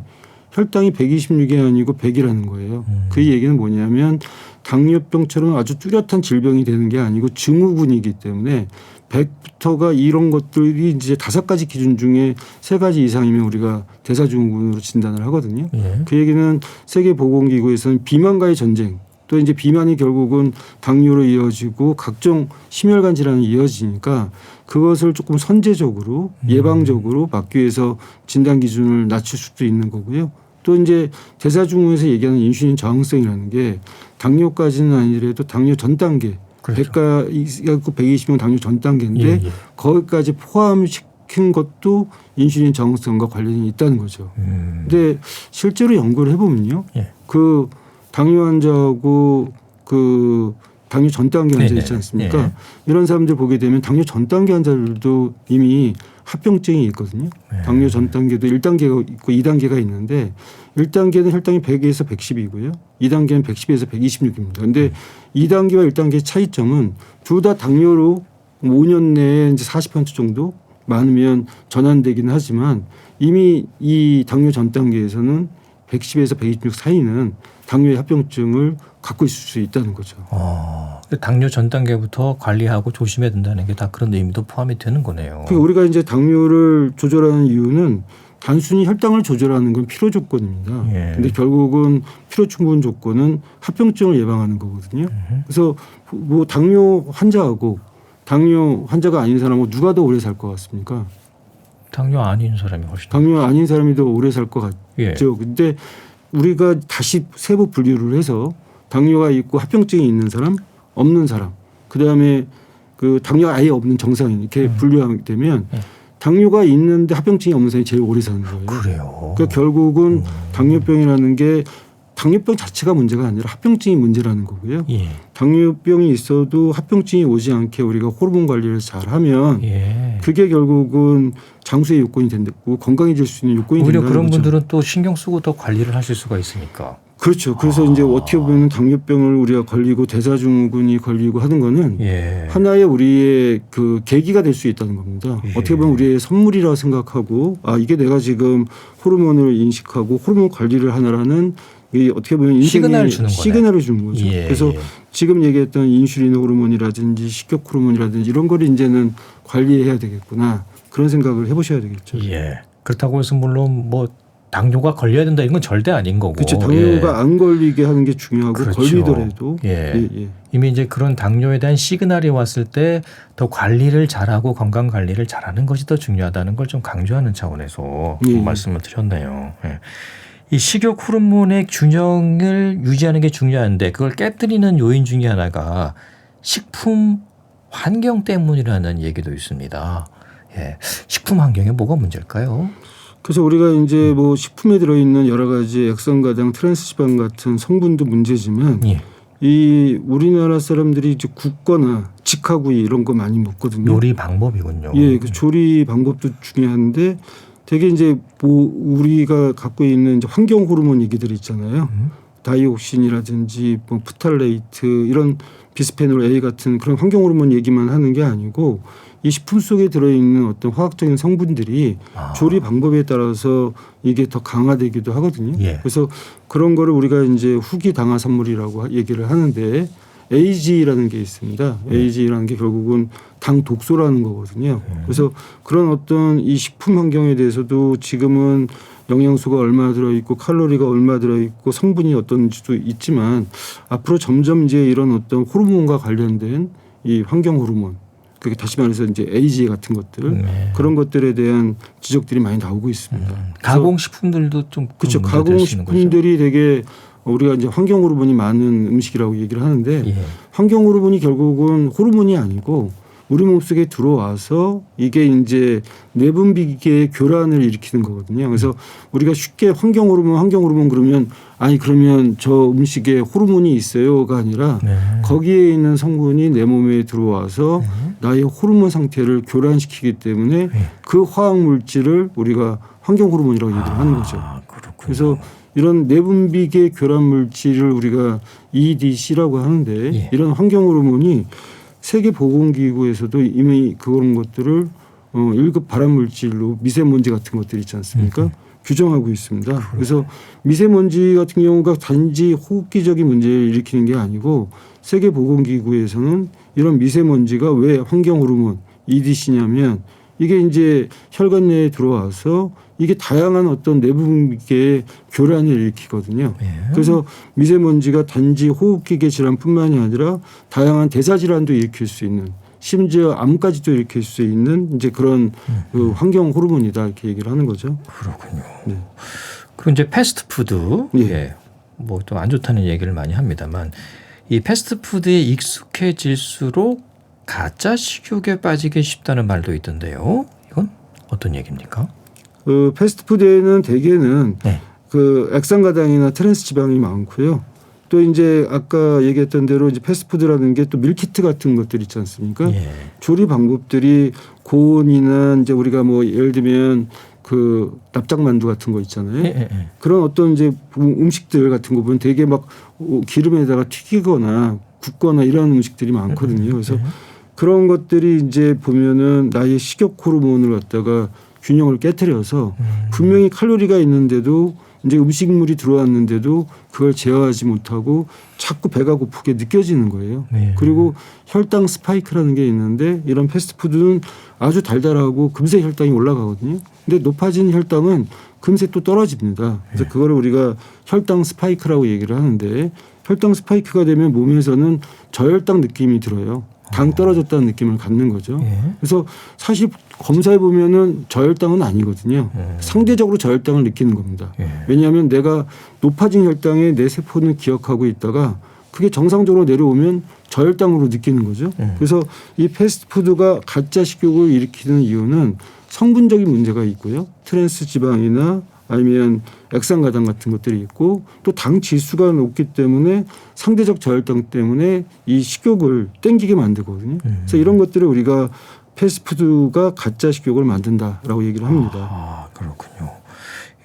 혈당이 126이 아니고 100이라는 거예요. 그 얘기는 뭐냐면 당뇨병처럼 아주 뚜렷한 질병이 되는 게 아니고 증후군이기 때문에 100부터가 이런 것들이 이제 5가지 기준 중에 3가지 이상이면 우리가 대사증후군으로 진단을 하거든요. 예. 그 얘기는 세계보건기구에서는 비만과의 전쟁 또 이제 비만이 결국은 당뇨로 이어지고 각종 심혈관 질환이 이어지니까 그것을 조금 선제적으로 예방적으로 막기 위해서 진단 기준을 낮출 수도 있는 거고요. 또 이제 대사증후에서 얘기하는 인슐린 저항성이라는 게 당뇨까지는 아니더라도 당뇨 전 단계 그렇죠. 100가 120면 당뇨 전 단계인데 예, 예. 거기까지 포함시킨 것도 인슐린 저항성과 관련이 있다는 거죠. 근데 실제로 연구를 해보면요. 예. 그 당뇨 환자하고 그 당뇨 전 단계 환자 네네. 있지 않습니까? 예. 이런 사람들 보게 되면 당뇨 전 단계 환자들도 이미 합병증이 있거든요. 예. 당뇨 전 단계도 1단계가 있고 2단계가 있는데 1단계는 혈당이 100에서 110이고요. 2단계는 110에서 126입니다. 그런데 2단계와 1단계의 차이점은 둘 다 당뇨로 5년 내에 이제 40% 정도 많으면 전환되기는 하지만 이미 이 당뇨 전 단계에서는 110에서 126 사이는 당뇨의 합병증을 갖고 있을 수 있다는 거죠. 당뇨 전 단계부터 관리하고 조심해야 된다는 게 다 그런 의미도 포함이 되는 거네요. 그러니까 우리가 이제 당뇨를 조절하는 이유는 단순히 혈당을 조절하는 건 필요 조건입니다. 예. 근데 결국은 필요 충분 조건은 합병증을 예방하는 거거든요. 그래서 뭐 당뇨 환자하고 당뇨 환자가 아닌 사람하고 누가 더 오래 살 것 같습니까? 당뇨 아닌 사람이 훨씬 당뇨 아닌 사람이 더 오래 살 것 같죠. 예. 근데 우리가 다시 세부 분류를 해서 당뇨가 있고 합병증이 있는 사람, 없는 사람, 그다음에 그 당뇨가 아예 없는 정상인 이렇게 분류하게 되면 당뇨가 있는데 합병증이 없는 사람이 제일 오래 사는 거예요. 그래요. 그러니까 결국은 당뇨병이라는 게 당뇨병 자체가 문제가 아니라 합병증이 문제라는 거고요. 예. 당뇨병이 있어도 합병증이 오지 않게 우리가 호르몬 관리를 잘하면 예. 그게 결국은 장수의 요건이 된다고 건강해질 수 있는 요건이 오히려 된다는 그런 거죠. 분들은 또 신경 쓰고 더 관리를 하실 수가 있으니까. 그렇죠. 그래서 이제 어떻게 보면 당뇨병을 우리가 걸리고 대사증후군이 걸리고 하는 거는 예. 하나의 우리의 그 계기가 될 수 있다는 겁니다. 예. 어떻게 보면 우리의 선물이라고 생각하고 이게 내가 지금 호르몬을 인식하고 호르몬 관리를 하느라는 이 어떻게 보면 인생의 시그널을 주는 거네. 시그널을 주는 거죠. 예. 그래서 지금 얘기했던 인슐린 호르몬이라든지 식욕 호르몬이라든지 이런 거를 이제는 관리해야 되겠구나 그런 생각을 해보셔야 되겠죠. 예. 그렇다고 해서 물론 뭐 당뇨가 걸려야 된다 이건 절대 아닌 거고. 그렇죠. 당뇨가 안 걸리게 하는 게 중요하고 그렇죠. 걸리더라도 예. 이미 이제 그런 당뇨에 대한 시그널이 왔을 때 더 관리를 잘하고 건강 관리를 잘하는 것이 더 중요하다는 걸 좀 강조하는 차원에서 말씀을 드렸네요. 예. 이 식욕 호르몬의 균형을 유지하는 게 중요한데 그걸 깨뜨리는 요인 중에 하나가 식품 환경 때문이라는 얘기도 있습니다. 예. 식품 환경에 뭐가 문제일까요? 그래서 우리가 이제 뭐 식품에 들어있는 여러 가지 액상과당, 트랜스지방 같은 성분도 문제지만 예. 이 우리나라 사람들이 이제 굽거나 직화구이 이런 거 많이 먹거든요. 요리 방법이군요. 예, 그 조리 방법도 중요한데 되게 이제 뭐 우리가 갖고 있는 이제 환경 호르몬 얘기들 있잖아요. 다이옥신이라든지 뭐 프탈레이트 이런 비스페놀 A 같은 그런 환경 호르몬 얘기만 하는 게 아니고 이 식품 속에 들어있는 어떤 화학적인 성분들이 조리 방법에 따라서 이게 더 강화되기도 하거든요. 예. 그래서 그런 거를 우리가 이제 후기 당화 산물이라고 얘기를 하는데 AG라는 게 있습니다. AG라는 게 결국은 당 독소라는 거거든요. 그래서 그런 어떤 이 식품 환경에 대해서도 지금은 영양소가 얼마 들어있고 칼로리가 얼마 들어있고 성분이 어떤지도 있지만 앞으로 점점 이제 이런 어떤 호르몬과 관련된 이 환경 호르몬 그게 다시 말해서 이제 AG 같은 것들 그런 것들에 대한 지적들이 많이 나오고 있습니다. 가공식품들도 좀 그렇죠. 문제가 될수 있는 거죠. 가공식품들이 되게 우리가 이제 환경 호르몬이 많은 음식이라고 얘기를 하는데 예. 환경 호르몬이 결국은 호르몬이 아니고 우리 몸속에 들어와서 이게 이제 내분비계의 교란을 일으키는 거거든요. 그래서 우리가 쉽게 환경 호르몬 그러면 아니 그러면 저 음식에 호르몬이 있어요가 아니라 네. 거기에 있는 성분이 내 몸에 들어와서 나의 호르몬 상태를 교란시키기 때문에 그 화학 물질을 우리가 환경 호르몬이라고 얘기를 하는 거죠. 그렇군요. 그래서 이런 내분비계 교란 물질을 우리가 EDC라고 하는데 예. 이런 환경 호르몬이 세계보건기구에서도 이미 그런 것들을 1급 발암물질로 미세먼지 같은 것들 있지 않습니까? 규정하고 있습니다. 그래서 미세먼지 같은 경우가 단지 호흡기적인 문제를 일으키는 게 아니고 세계보건기구에서는 이런 미세먼지가 왜 환경 호르몬 EDC냐면 이게 이제 혈관 내에 들어와서 이게 다양한 어떤 내분비계의 교란을 일으키거든요. 예. 그래서 미세먼지가 단지 호흡기계 질환뿐만이 아니라 다양한 대사 질환도 일으킬 수 있는 심지어 암까지도 일으킬 수 있는 이제 그런 그 환경 호르몬이다 이렇게 얘기를 하는 거죠. 그렇군요. 네. 그리고 이제 패스트푸드, 예. 뭐 또 안 좋다는 얘기를 많이 합니다만 이 패스트푸드에 익숙해질수록 가짜 식욕에 빠지기 쉽다는 말도 있던데요. 이건 어떤 얘기입니까? 그 패스트푸드에는 대개는 네. 그 액상가당이나 트랜스지방이 많고요. 또 이제 아까 얘기했던 대로 이제 패스트푸드라는 게 또 밀키트 같은 것들 있지 않습니까? 예. 조리 방법들이 고온이나 이제 우리가 뭐 예를 들면 그 납작만두 같은 거 있잖아요. 예. 그런 어떤 이제 음식들 같은 거 보면 되게 막 기름에다가 튀기거나 굽거나 이런 음식들이 많거든요. 그래서 그런 것들이 이제 보면은 나의 식욕 호르몬을 갖다가 균형을 깨트려서 분명히 칼로리가 있는데도 이제 음식물이 들어왔는데도 그걸 제어하지 못하고 자꾸 배가 고프게 느껴지는 거예요. 네. 그리고 혈당 스파이크라는 게 있는데 이런 패스트푸드는 아주 달달하고 금세 혈당이 올라가거든요. 근데 높아진 혈당은 금세 또 떨어집니다. 그래서 그거를 우리가 혈당 스파이크라고 얘기를 하는데 혈당 스파이크가 되면 몸에서는 저혈당 느낌이 들어요. 당 떨어졌다는 느낌을 갖는 거죠. 예. 그래서 사실 검사해 보면은 저혈당은 아니거든요. 상대적으로 저혈당을 느끼는 겁니다. 예. 왜냐하면 내가 높아진 혈당에 내 세포는 기억하고 있다가 그게 정상적으로 내려오면 저혈당으로 느끼는 거죠. 그래서 이 패스트푸드가 가짜 식욕을 일으키는 이유는 성분적인 문제가 있고요. 트랜스 지방이나 아니면 액상가당 같은 것들이 있고 또 당 지수가 높기 때문에 상대적 저혈당 때문에 이 식욕을 땡기게 만들거든요. 그래서 이런 것들을 우리가 패스트푸드가 가짜 식욕을 만든다라고 얘기를 합니다. 아, 그렇군요.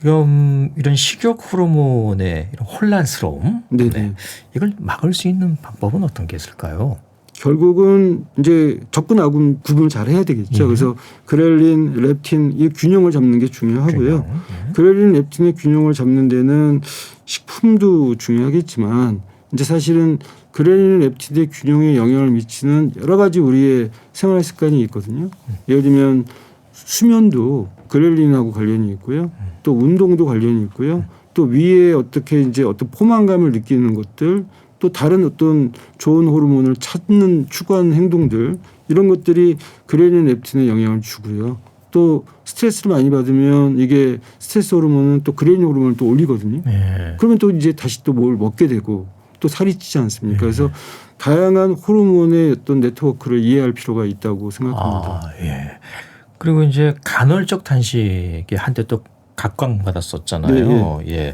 이런 식욕 호르몬의 이런 혼란스러움, 네네. 네. 이걸 막을 수 있는 방법은 어떤 게 있을까요? 결국은 이제 접근 구분을 잘 해야 되겠죠. 그래서 그렐린, 렙틴 이 균형을 잡는 게 중요하고요. 그렐린, 렙틴의 균형을 잡는 데는 식품도 중요하겠지만 이제 사실은 그렐린, 렙틴의 균형에 영향을 미치는 여러 가지 우리의 생활 습관이 있거든요. 예를 들면 수면도 그렐린하고 관련이 있고요. 또 운동도 관련이 있고요. 또 위에 어떻게 이제 어떤 포만감을 느끼는 것들 또 다른 어떤 좋은 호르몬을 찾는 추구하는 행동들 이런 것들이 그렐린 렙틴에 영향을 주고요. 또 스트레스를 많이 받으면 이게 스트레스 호르몬은 또 그렐린 호르몬을 또 올리거든요. 예. 그러면 또 이제 다시 또 뭘 먹게 되고 또 살이 찌지 않습니까? 그래서 다양한 호르몬의 어떤 네트워크를 이해할 필요가 있다고 생각합니다. 아, 예. 그리고 이제 간헐적 단식이 한때 또 각광받았었잖아요. 예.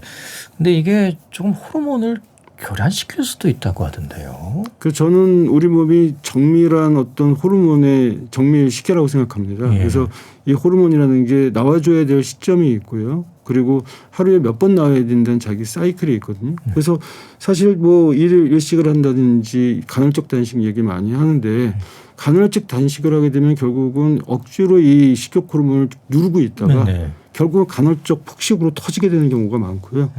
근데 이게 조금 호르몬을 교란시킬 수도 있다고 하던데요. 그 저는 우리 몸이 정밀한 어떤 호르몬의 정밀 시계라고 생각합니다. 예. 그래서 이 호르몬이라는 게 나와줘야 될 시점이 있고요. 그리고 하루에 몇 번 나와야 된다는 자기 사이클이 있거든요. 그래서 사실 뭐 일식을 한다든지 간헐적 단식 얘기 많이 하는데 간헐적 단식을 하게 되면 결국은 억지로 이 식욕 호르몬을 누르고 있다가 네네. 결국은 간헐적 폭식으로 터지게 되는 경우가 많고요.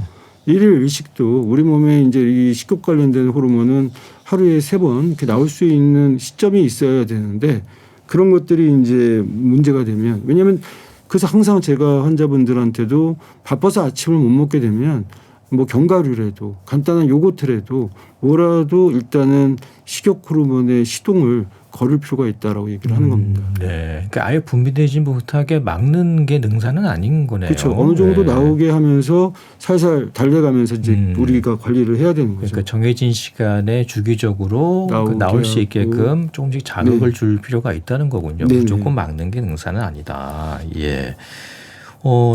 일일 일식도 우리 몸에 이제 이 식욕 관련된 호르몬은 하루에 3번 이렇게 나올 수 있는 시점이 있어야 되는데 그런 것들이 이제 문제가 되면 왜냐하면 그래서 항상 제가 환자분들한테도 바빠서 아침을 못 먹게 되면 뭐 견과류라도 간단한 요거트라도 뭐라도 일단은 식욕 호르몬의 시동을 걸을 필요가 있다라고 얘기를 하는 겁니다. 네. 그러니까 아예 분비되지 못하게 막는 게 능사는 아닌 거네요. 그렇죠. 어느 정도 네. 나오게 하면서 살살 달래가면서 이제 우리가 관리를 해야 되는 거죠. 그러니까 정해진 시간에 주기적으로 나올 수 있게끔 조금씩 자극을 줄 필요가 있다는 거군요. 네네. 무조건 막는 게 능사는 아니다. 예.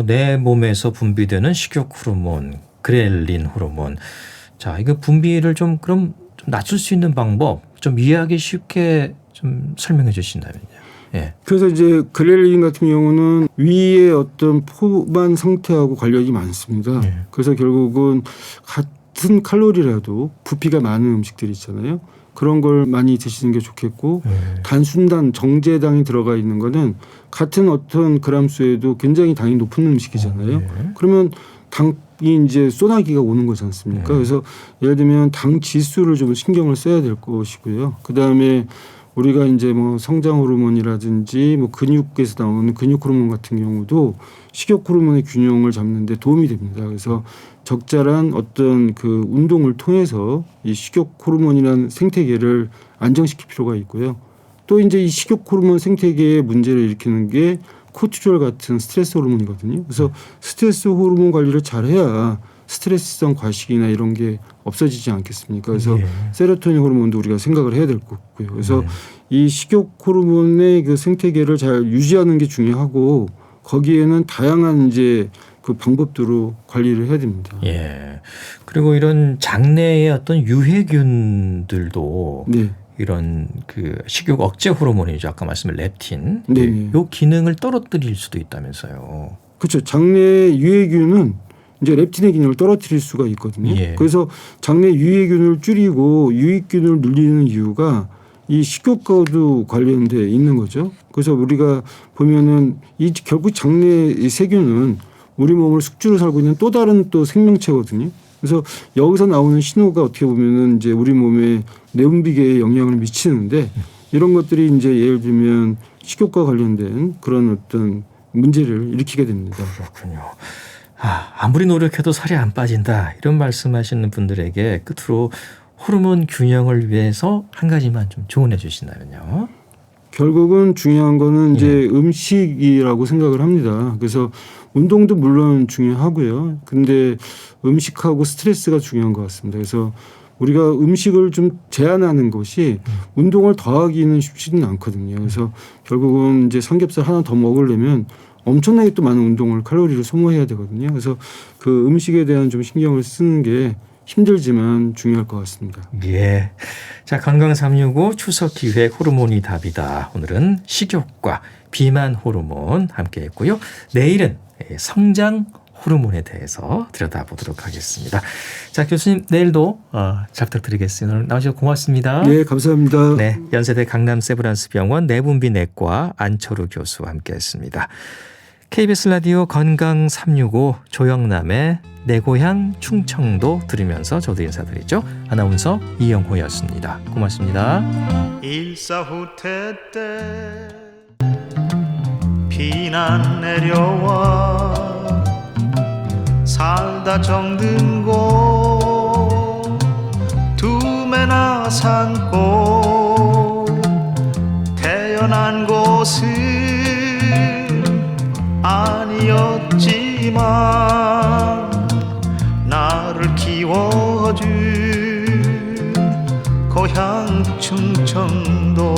내 몸에서 분비되는 식욕 호르몬, 그렐린 호르몬. 자, 이거 분비를 좀 그럼 좀 낮출 수 있는 방법, 좀 이해하기 쉽게 좀 설명해 주신다면요. 예. 그래서 이제 그렐린 같은 경우는 위의 어떤 포만 상태하고 관련이 많습니다. 네. 그래서 결국은 같은 칼로리라도 부피가 많은 음식들 있잖아요. 그런 걸 많이 드시는 게 좋겠고 단순당 정제당이 들어가 있는 거는 같은 어떤 그람 수에도 굉장히 당이 높은 음식이잖아요. 그러면 당이 이제 쏘나기가 오는 거지 않습니까? 그래서 예를 들면 당 지수를 좀 신경을 써야 될 것이고요. 그다음에 우리가 이제 뭐 성장 호르몬이라든지 뭐 근육에서 나오는 근육 호르몬 같은 경우도 식욕 호르몬의 균형을 잡는 데 도움이 됩니다. 그래서 적절한 어떤 그 운동을 통해서 이 식욕 호르몬이라는 생태계를 안정시킬 필요가 있고요. 또 이제 이 식욕 호르몬 생태계의 문제를 일으키는 게 코티졸 같은 스트레스 호르몬이거든요. 그래서 스트레스 호르몬 관리를 잘해야 스트레스성 과식이나 이런 게 없어지지 않겠습니까? 그래서 세로토닌 호르몬도 우리가 생각을 해야 될 거고요. 그래서 이 식욕 호르몬의 그 생태계를 잘 유지하는 게 중요하고 거기에는 다양한 이제 그 방법들로 관리를 해야 됩니다. 예. 그리고 이런 장내의 어떤 유해균들도 네. 이런 그 식욕 억제 호르몬이죠. 아까 말씀한 렙틴. 네. 요 기능을 떨어뜨릴 수도 있다면서요. 그렇죠. 장내 유해균은 이제 렙틴의 기능을 떨어뜨릴 수가 있거든요. 예. 그래서 장내 유해균을 줄이고 유익균을 늘리는 이유가 이 식욕과도 관련돼 있는 거죠. 그래서 우리가 보면은 이 결국 장내 이 세균은 우리 몸을 숙주로 살고 있는 또 다른 또 생명체거든요. 그래서 여기서 나오는 신호가 어떻게 보면은 이제 우리 몸의 내분비계에 영향을 미치는데 이런 것들이 이제 예를 들면 식욕과 관련된 그런 어떤 문제를 일으키게 됩니다. 그렇군요. 아무리 노력해도 살이 안 빠진다 이런 말씀하시는 분들에게 끝으로 호르몬 균형을 위해서 한 가지만 좀 조언해 주신다면요. 결국은 중요한 거는 이제 음식이라고 생각을 합니다. 그래서 운동도 물론 중요하고요. 근데 음식하고 스트레스가 중요한 것 같습니다. 그래서 우리가 음식을 좀 제한하는 것이 운동을 더하기는 쉽지는 않거든요. 그래서 결국은 이제 삼겹살 하나 더 먹으려면 엄청나게 또 많은 운동을 칼로리를 소모해야 되거든요. 그래서 그 음식에 대한 좀 신경을 쓰는 게 힘들지만 중요할 것 같습니다. 예. 자, 건강 365 추석 기획 호르몬이 답이다. 오늘은 식욕과 비만 호르몬 함께 했고요. 내일은 성장 호르몬에 대해서 들여다보도록 하겠습니다. 자, 교수님 내일도 잘 부탁드리겠습니다. 오늘 나와주셔서 고맙습니다. 네, 감사합니다. 네, 연세대 강남 세브란스병원 내분비내과 안철우 교수와 함께했습니다. KBS 라디오 건강 365 조영남의 내 고향 충청도 들으면서 저도 인사드리죠. 아나운서 이영호였습니다. 고맙습니다. 일사후퇴 때 비난 내려와 살다 정든 곳 두메나 산고 태어난 곳은 아니었지만 나를 키워준 고향 충청도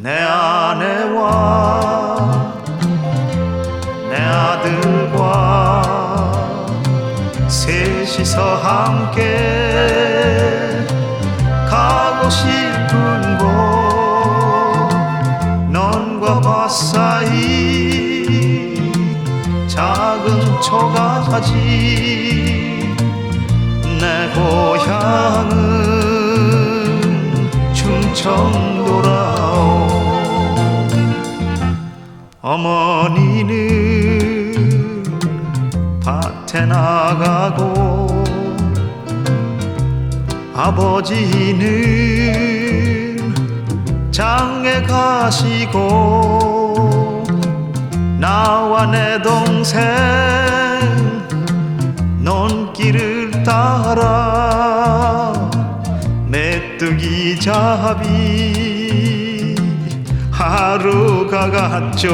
내 아내와 내 아들과 셋이서 함께 가고 싶은 곳 넌과 밭 사이 작은 초가지 내 고향은 충청도라오 어머니는 밭에 나가고 아버지는 장에 가시고 나와 내 동생 논길을 따라 메뚜기 잡이 하루가 갔죠.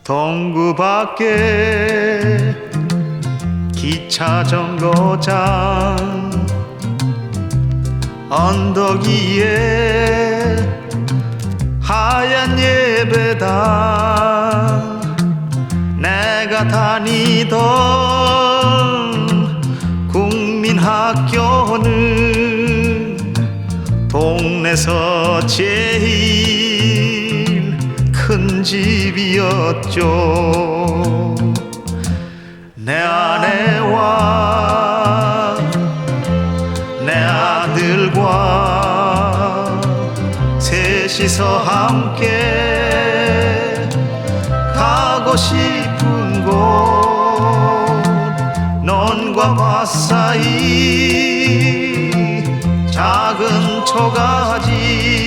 동구 밖에 기차 정거장 언덕 위에 하얀 예배당 내가 다니던 국민학교는 동네에서 제일 큰 집이었죠. 내 아내와 내 아들과 셋이서 함께 가고 싶은 곳 논과 밭 사이 작은 초가지